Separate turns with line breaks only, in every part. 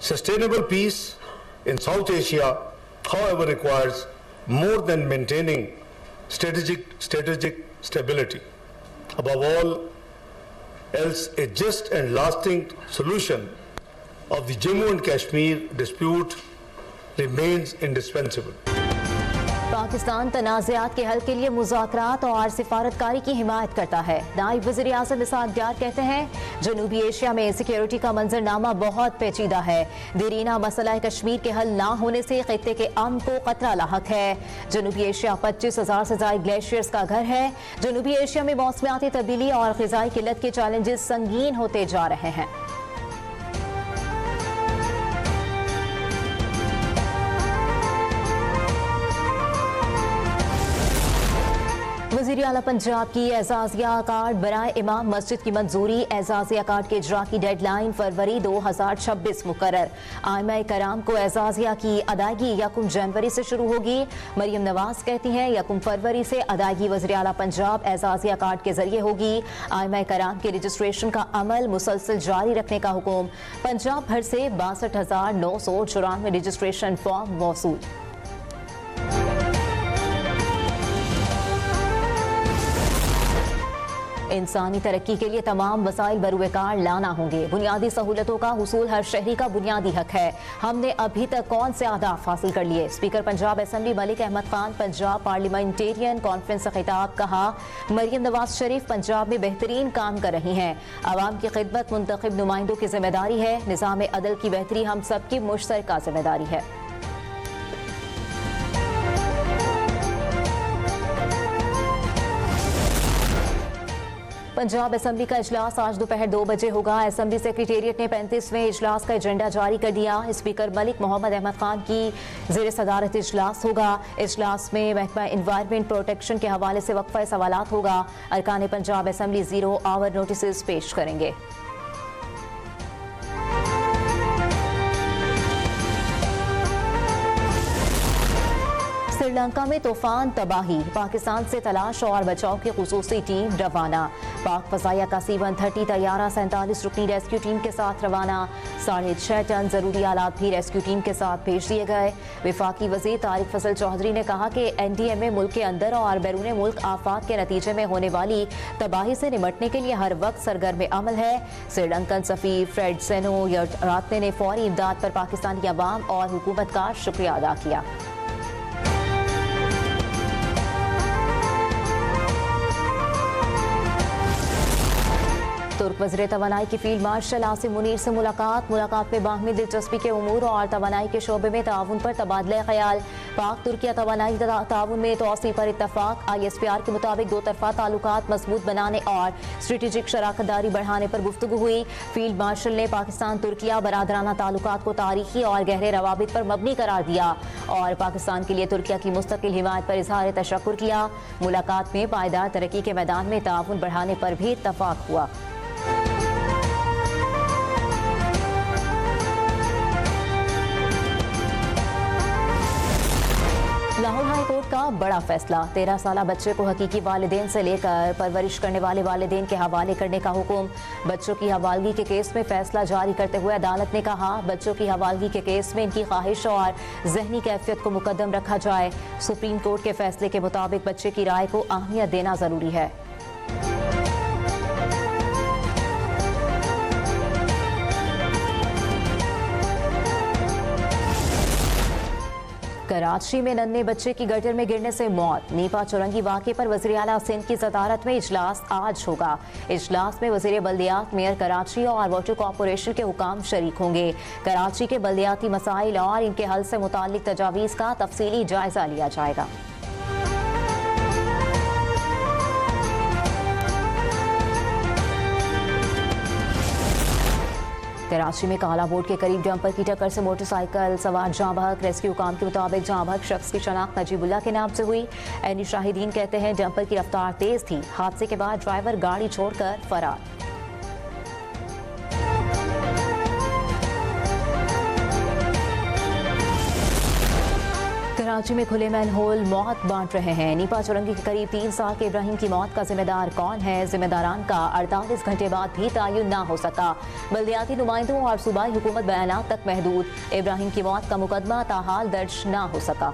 Sustainable peace in South Asia, however, requires more than maintaining strategic stability. Above all else, a just and lasting solution of the Jammu and Kashmir dispute remains indispensable.
Pakistan तनाज़ात के हल के लिए मुज़ाकरात और सिफारतकारी की हिमायत करता है। नायब वज़ीर आज़म इसहाक़ डार कहते हैं जनूबी एशिया में सिक्योरिटी का मंजरनामा बहुत पेचीदा है। देरीना मसला कश्मीर के हल ना होने से खित्ते के अमन को खतरा लाहक है। जनूबी एशिया 25,000 से ज़ायद ग्लेशियर्स का घर है। जनूबी एशिया में मौसमियाती तब्दीली और ग़िज़ाई किल्लत के चैलेंजेस संगीन होते जा रहे हैं। वज़ीर आला पंजाब की एजाज़िया कार्ड बराए इमाम मस्जिद की मंजूरी। एजाज़िया कार्ड के इजरा की डेडलाइन फरवरी 2026 मुकर्रर। आइमा कराम को एजाज़िया की अदायगी 1 जनवरी से शुरू होगी। मरियम नवाज कहती हैं 1 फरवरी से अदायगी वज़ीर आला पंजाब एजाज़िया कार्ड के जरिए होगी। आइमा कराम के रजिस्ट्रेशन का अमल मुसलसल जारी रखने का हुक्म। पंजाब भर से 62,994 रजिस्ट्रेशन फॉर्म मौसूल। इंसानी तरक्की के लिए तमाम वसाइल बरूएकार लाना होंगे। बुनियादी सहूलतों का हुसूल हर शहरी का बुनियादी हक है। हमने अभी तक कौन से अहदाफ हासिल कर लिए। Speaker Punjab assembly Malik Ahmed Khan Punjab parliamentarian conference से खिताब। कहा मरियम नवाज शरीफ पंजाब में बेहतरीन काम कर रही हैं। आवाम की खिदमत मुंतखब नुमाइंदों की जिम्मेदारी है। निज़ाम अदल की बेहतरी हम सबकी मुश्तरका जिम्मेदारी है। पंजाब असेंबली का इजलास आज दोपहर 2 बजे होगा। असेंबली सेक्रेटेरिएट ने 35वें इजलास का एजेंडा जारी कर दिया। स्पीकर मलिक मोहम्मद अहमद खान की ज़ेर सदारत इजलास होगा। इजलास में महकमा एनवायरनमेंट प्रोटेक्शन के हवाले से वक्फा सवालात होगा। अरकान पंजाब असेंबली 0 आवर नोटिस पेश करेंगे। श्रीलंका में तूफान तबाही। पाकिस्तान से तलाश और बचाव की खुसूसी टीम रवाना। पाक फजाया का C-130 तैयारा 47 रुकनी रेस्क्यू टीम के साथ रवाना। 6.5 टन जरूरी आलात भी रेस्क्यू टीम के साथ भेज दिए गए। वफाकी वजीर तारिक फजल चौधरी ने कहा कि NDMA मुल्क के अंदर और बैरून मुल्क आफात के नतीजे में होने वाली तबाही से निमटने के लिए हर वक्त सरगर्म अमल है। श्रीलंकन सफीर फ्रेड सेनो रात्ने ने फौरी इमदाद पर पाकिस्तानी अवाम और हुकूमत का शुक्रिया अदा किया। तुर्क वज़ीर तवानाई की फील्ड मार्शल आसिम मुनीर से मुलाकात में बाहमी दिलचस्पी के उमूर और तवानाई के शोबे में ताउन पर तबादला ख्याल। पाक तुर्किया तवानाई ताउन में तोसी पर इत्तफाक। ISPR के मुताबिक दो तरफा ताल्लुकात मजबूत बनाने और स्ट्रेटेजिक शराकतदारी बढ़ाने पर गुफ्तगू हुई। फील्ड मार्शल ने पाकिस्तान तुर्किया बरादराना ताल्लुकात को तारीखी और गहरे रवाबित पर मबनी करार दिया और पाकिस्तान के लिए तुर्किया की मुस्तकिल हिमायत पर इजहार तशक्कुर किया। मुलाकात में पायदार तरक्की के मैदान में ताउन बढ़ाने पर भी इत्तफाक हुआ। लाहौर हाई कोर्ट का बड़ा फैसला। 13 साला बच्चे को हकीकी वालिदैन से लेकर परवरिश करने वाले वालिदैन के हवाले करने का हुक्म। बच्चों की हवालगी के केस में फैसला जारी करते हुए अदालत ने कहा बच्चों की हवालगी के केस में इनकी ख्वाहिश और जहनी कैफियत को मुकद्दम रखा जाए। सुप्रीम कोर्ट के फैसले के मुताबिक बच्चे की राय को अहमियत देना जरूरी है। कराची में नन्हे बच्चे की गटर में गिरने से मौत। नीपा चुरंगी वाक़े पर वज़ीर आला सिंध की सदारत में इजलास आज होगा। इजलास में वज़ीर बल्दियात, मेयर कराची और वाटर कॉरपोरेशन के हुकाम शरीक होंगे। कराची के बल्दियाती मसाइल और इनके हल से मुताल्लिक तजावीज़ का तफसीली जायजा लिया जाएगा। कराची में काला बोर्ड के करीब डंपर की टक्कर से मोटरसाइकिल सवार जाँ बहक। रेस्क्यू काम के मुताबिक जाँ बहक शख्स की शनाख्त नजीबुल्ला के नाम से हुई। ऐनी शाहिदीन कहते हैं डंपर की रफ्तार तेज थी। हादसे के बाद ड्राइवर गाड़ी छोड़कर फरार। कराची में खुले मैनहोल मौत बांट रहे हैं। नीपा चुरंगी के करीब 3 साल के इब्राहिम की मौत का जिम्मेदार कौन है? जिम्मेदारान का 48 घंटे बाद भी तयन ना हो सका। बल्दियाती नुमाइंदों और सूबाई हुकूमत बयानात तक महदूद। इब्राहिम की मौत का मुकदमा ताहाल दर्ज ना हो सका।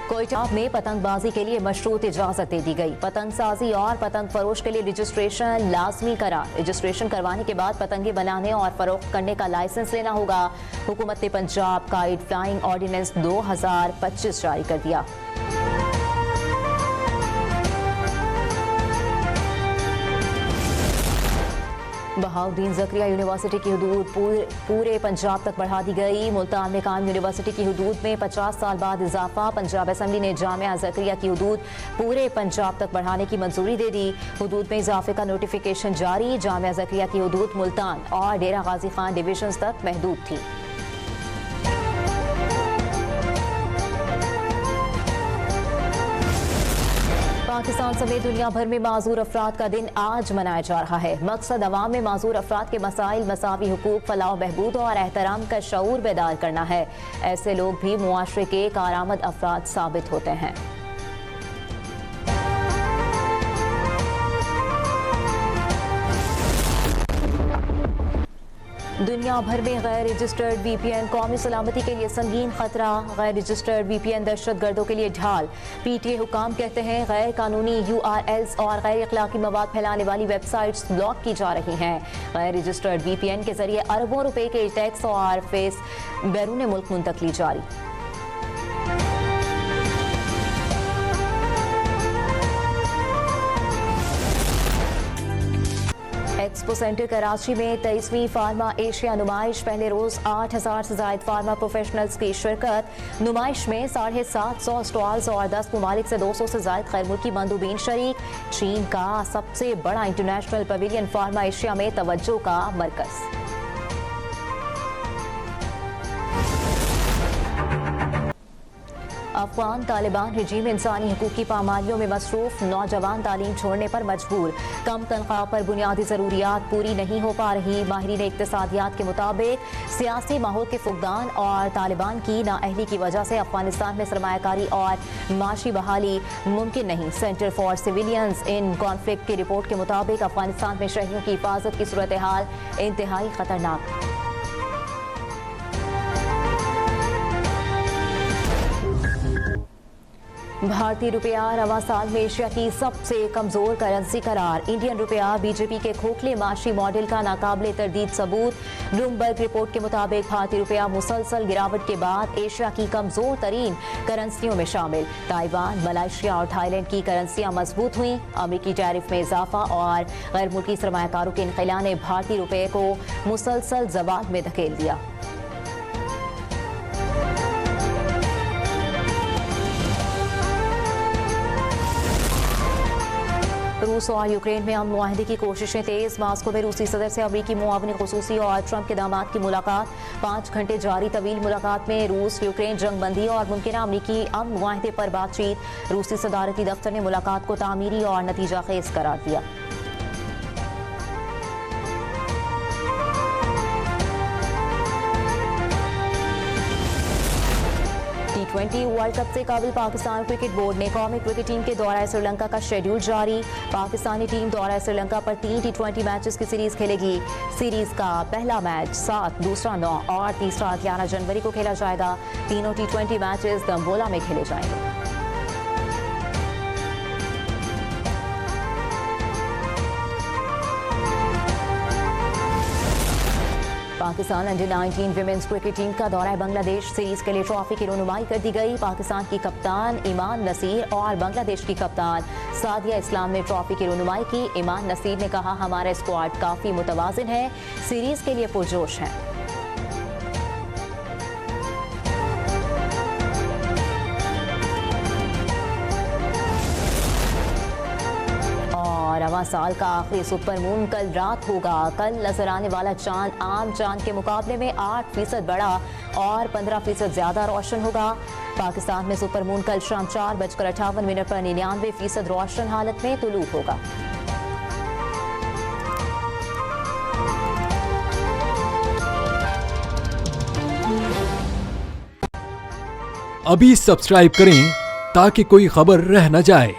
कोयटा में पतंगबाजी के लिए मशरूत इजाजत दे दी गई। पतंग साजी और पतंग फरोश के लिए रजिस्ट्रेशन लाजमी करार। रजिस्ट्रेशन करवाने के बाद पतंगे बनाने और फरोख्त करने का लाइसेंस लेना होगा। हुकूमत ने पंजाब काइट फ्लाइंग ऑर्डिनेंस 2025 जारी कर दिया। बहाउद्दीन ज़करिया यूनिवर्सिटी की हदूद पूरे पंजाब तक बढ़ा दी गई। मुल्तान में कायम यूनिवर्सिटी की हदूद में 50 साल बाद इजाफा। पंजाब असम्बली ने जामिया ज़करिया की हदूद पूरे पंजाब तक बढ़ाने की मंजूरी दे दी। हदूद में इजाफे का नोटिफिकेशन जारी। जामिया ज़करिया की हदूद मुल्तान और डेरा गाजी खान डिवीजन तक महदूद थी। पाकिस्तान समेत दुनिया भर में माजूर अफराद का दिन आज मनाया जा रहा है। मकसद अवाम में माजूर अफराद के मसाइल, मसावी हुकूक, फलाह बहबूद और एहतराम का शऊर बेदार करना है। ऐसे लोग भी मुआशरे के कारआमद अफराद साबित होते हैं। दुनिया भर में गैर रजिस्टर्ड VPN कौमी सलामती के लिए संगीन खतरा। गैर रजिस्टर्ड VPN दहशत गर्दों के लिए ढाल। PTA हुकाम कहते हैं गैर कानूनी URLs और गैर अखलाकी मवाद फैलाने वाली वेबसाइट्स ब्लॉक की जा रही हैं। गैर रजिस्टर्ड VPN के जरिए अरबों रुपए के टैक्स और फीस बैरून मुल्क मुंतकली जारी। एक्सपो सेंटर कराची में 23वीं फार्मा एशिया नुमाइश। पहले रोज 8000 से ज्यादा फार्मा प्रोफेशनल्स की शिरकत। नुमाइश में 750 स्टॉल्स और 10 ममालिक से 200 से ज्यादा गैर मुल्की मंदूबीन शरीक। चीन का सबसे बड़ा इंटरनेशनल पवेलियन फार्मा एशिया में तवज्जो का मरकज। अफगान तालिबान रिजीम इंसानी हकूक की पामालियों में मसरूफ। नौजवान तालीम छोड़ने पर मजबूर। कम तनख्वाह पर बुनियादी ज़रूरियात पूरी नहीं हो पा रही। माहिरीन इक्तिसादियात के मुताबिक सियासी माहौल के फुकदान और तालिबान की नाअहली की वजह से अफगानिस्तान में सरमायाकारी और माशी बहाली मुमकिन नहीं। Centre for civilians in conflict की रिपोर्ट के मुताबिक अफगानिस्तान में शहरियों की हिफाजत की सूरत हाल इंतहाई खतरनाक। भारतीय रुपया रवा साल में एशिया की सबसे कमजोर करेंसी करार। इंडियन रुपया बीजेपी के खोखले माशी मॉडल का नाकाबिले तरदीद सबूत। ब्लूमबर्ग रिपोर्ट के मुताबिक भारतीय रुपया मुसलसल गिरावट के बाद एशिया की कमजोर तरीन करेंसियों में शामिल। ताइवान, मलेशिया और थाईलैंड की करेंसियां मजबूत हुई। अमेरिकी टैरिफ में इजाफा और गैर मुल्की सरमायाकारों के इनखिला ने भारतीय रुपये को मुसलसल जवाब में धकेल दिया। रूस और यूक्रेन में अमन मुआहदे की कोशिशें तेज। मास्को में रूसी सदर से अमरीकी मुआवनी खुसूसी और ट्रंप के दामाद की मुलाकात। 5 घंटे जारी तवील मुलाकात में रूस यूक्रेन जंगबंदी और मुमकिन अमरीकी अमन मुआहदे पर बातचीत। रूसी सदारती दफ्तर ने मुलाकात को तामीरी और नतीजा खेज करार दिया। T20 वर्ल्ड कप से काबिल पाकिस्तान क्रिकेट बोर्ड ने कौमी क्रिकेट टीम के दौरा श्रीलंका का शेड्यूल जारी। पाकिस्तानी टीम दौरा श्रीलंका पर 3 T20 मैचेस की सीरीज खेलेगी। सीरीज का पहला मैच 7, दूसरा 9 और तीसरा 11 जनवरी को खेला जाएगा। तीनों T20 मैचेस दम्बोला में खेले जाएंगे। Pakistan under-19 women's cricket team का दौरा बांग्लादेश। सीरीज के लिए ट्रॉफी की रनुमाई कर दी गई। पाकिस्तान की कप्तान ईमान नसीर और बांग्लादेश की कप्तान सादिया इस्लाम ने ट्रॉफी की रनुमाई की। ईमान नसीर ने कहा, हमारा स्क्वाड काफी मुतवाजिन है, सीरीज के लिए पुरजोश है। रवां साल का आखिरी सुपर मून कल रात होगा। कल नजर आने वाला चांद आम चांद के मुकाबले में 8% बड़ा और 15% ज्यादा रोशन होगा। पाकिस्तान में सुपर मून कल शाम 4:58 पर 99% रोशन हालत में तुलू होगा।
अभी सब्सक्राइब करें ताकि कोई खबर रह न जाए।